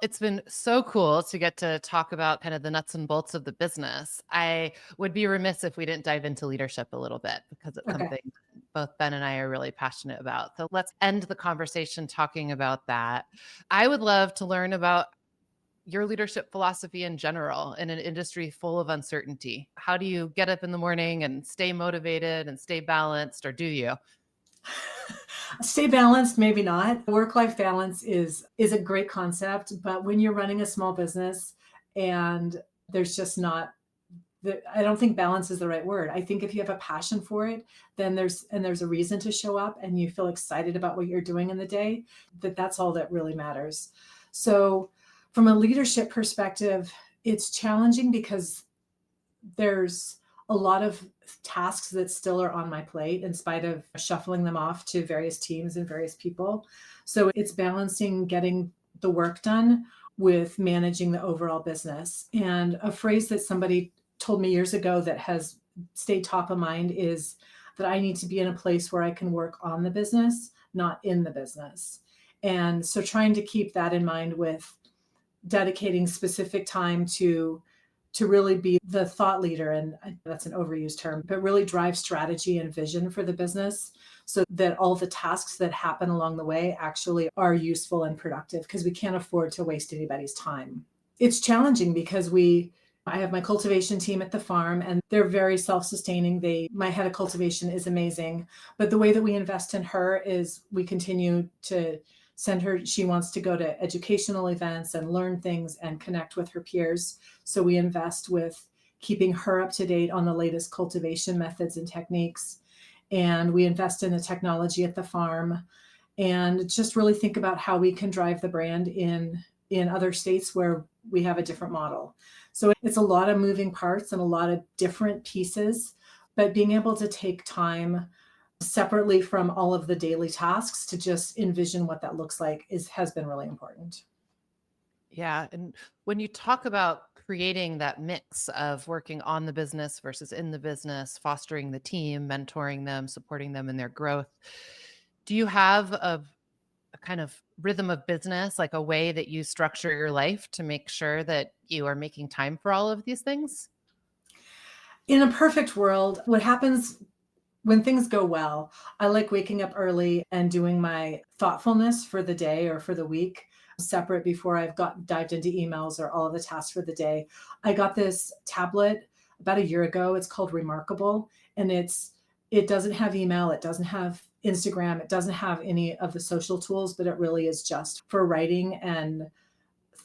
It's been so cool to get to talk about kind of the nuts and bolts of the business. I would be remiss if we didn't dive into leadership a little bit because it's Okay. something both Ben and I are really passionate about. So let's end the conversation talking about that. I would love to learn about your leadership philosophy in general in an industry full of uncertainty. How do you get up in the morning and stay motivated and stay balanced, or do you? Stay balanced, maybe not. Work-life balance is a great concept, but when you're running a small business and there's just not I don't think balance is the right word. I think if you have a passion for it, then there's a reason to show up and you feel excited about what you're doing in the day, that's all that really matters. So from a leadership perspective, it's challenging because there's a lot of tasks that still are on my plate in spite of shuffling them off to various teams and various people. So it's balancing getting the work done with managing the overall business. And a phrase that somebody told me years ago that has stayed top of mind is that I need to be in a place where I can work on the business, not in the business. And so trying to keep that in mind with dedicating specific time to really be the thought leader, and that's an overused term, but really drive strategy and vision for the business so that all the tasks that happen along the way actually are useful and productive because we can't afford to waste anybody's time. It's challenging because I have my cultivation team at the farm and they're very self-sustaining. My head of cultivation is amazing, but the way that we invest in her is we continue to send her, she wants to go to educational events and learn things and connect with her peers. So we invest with keeping her up to date on the latest cultivation methods and techniques. And we invest in the technology at the farm and just really think about how we can drive the brand in other states where we have a different model. So it's a lot of moving parts and a lot of different pieces, but being able to take time separately from all of the daily tasks to just envision what that looks like has been really important. Yeah. And when you talk about creating that mix of working on the business versus in the business, fostering the team, mentoring them, supporting them in their growth, do you have a kind of rhythm of business, like a way that you structure your life to make sure that you are making time for all of these things? In a perfect world, what happens when things go well, I like waking up early and doing my thoughtfulness for the day or for the week separate before I've got dived into emails or all of the tasks for the day. I got this tablet about a year ago. It's called Remarkable and it doesn't have email, it doesn't have Instagram, it doesn't have any of the social tools, but it really is just for writing and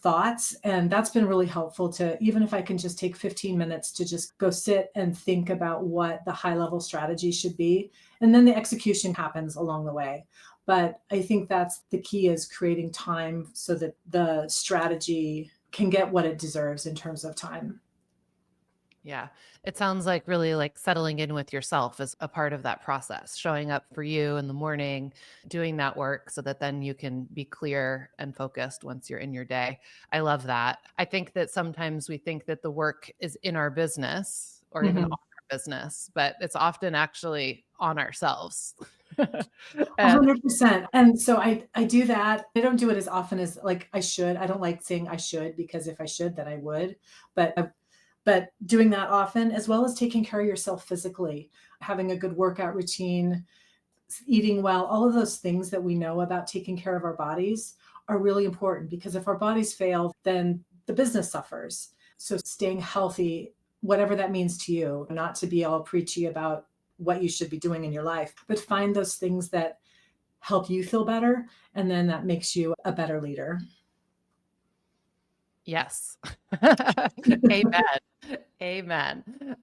thoughts. And that's been really helpful to, even if I can just take 15 minutes to just go sit and think about what the high level strategy should be. And then the execution happens along the way. But I think that's the key is creating time so that the strategy can get what it deserves in terms of time. Yeah. It sounds like really like settling in with yourself is a part of that process, showing up for you in the morning, doing that work so that then you can be clear and focused once you're in your day. I love that. I think that sometimes we think that the work is in our business or even on Mhm. our business, but it's often actually on ourselves. And 100%. And so I do that. I don't do it as often as like I should. I don't like saying I should because if I should, then I would. But doing that often, as well as taking care of yourself physically, having a good workout routine, eating well, all of those things that we know about taking care of our bodies are really important because if our bodies fail, then the business suffers. So staying healthy, whatever that means to you, not to be all preachy about what you should be doing in your life, but find those things that help you feel better. And then that makes you a better leader. yes. Amen. Amen.